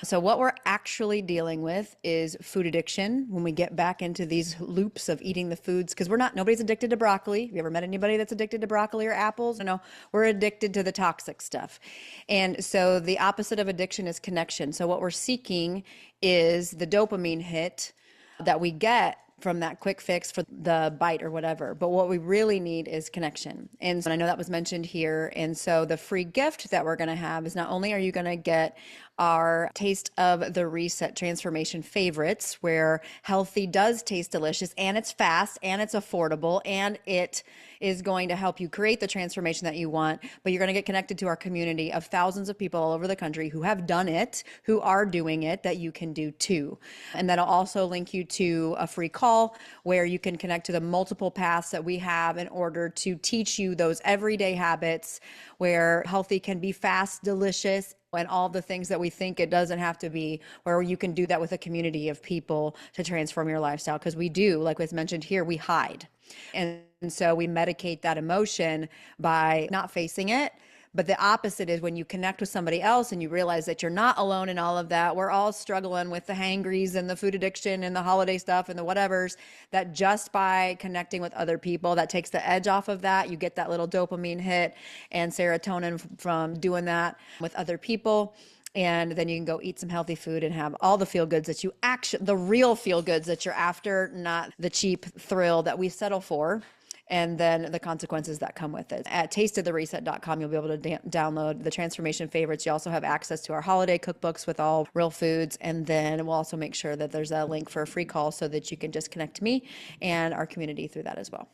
So what we're actually dealing with is food addiction when we get back into these loops of eating the foods, because nobody's addicted to broccoli. Have you ever met anybody that's addicted to broccoli or apples? No, we're addicted to the toxic stuff. And so the opposite of addiction is connection. So what we're seeking is the dopamine hit that we get from that quick fix for the bite or whatever. But what we really need is connection. And so I know that was mentioned here. And so the free gift that we're going to have is not only are you going to get our Taste of the Reset Transformation favorites, where healthy does taste delicious and it's fast and it's affordable and it is going to help you create the transformation that you want, but you're going to get connected to our community of thousands of people all over the country who have done it, who are doing it, that you can do too. And that'll also link you to a free call where you can connect to the multiple paths that we have in order to teach you those everyday habits where healthy can be fast, delicious, and all the things that we think it doesn't have to be, where you can do that with a community of people to transform your lifestyle. Because we do, like was mentioned here, we hide. And so we medicate that emotion by not facing it. But the opposite is when you connect with somebody else and you realize that you're not alone in all of that. We're all struggling with the hangries and the food addiction and the holiday stuff and the whatevers, that just by connecting with other people, that takes the edge off of that. You get that little dopamine hit and serotonin from doing that with other people. And then you can go eat some healthy food and have all the feel goods that you actually, the real feel goods that you're after, not the cheap thrill that we settle for. And then the consequences that come with it. At tasteofthereset.com, you'll be able to download the transformation favorites. You also have access to our holiday cookbooks with all real foods. And then we'll also make sure that there's a link for a free call so that you can just connect to me and our community through that as well.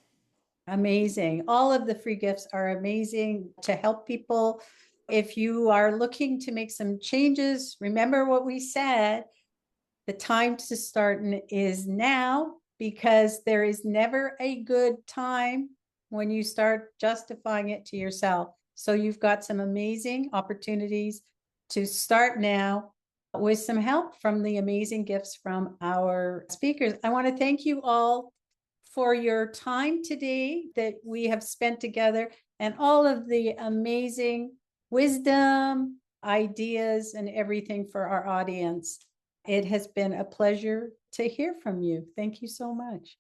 Amazing. All of the free gifts are amazing to help people. If you are looking to make some changes, remember what we said. The time to start is now, because there is never a good time when you start justifying it to yourself. So you've got some amazing opportunities to start now with some help from the amazing gifts from our speakers. I want to thank you all for your time today that we have spent together, and all of the amazing wisdom, ideas, and everything for our audience. It has been a pleasure to hear from you. Thank you so much.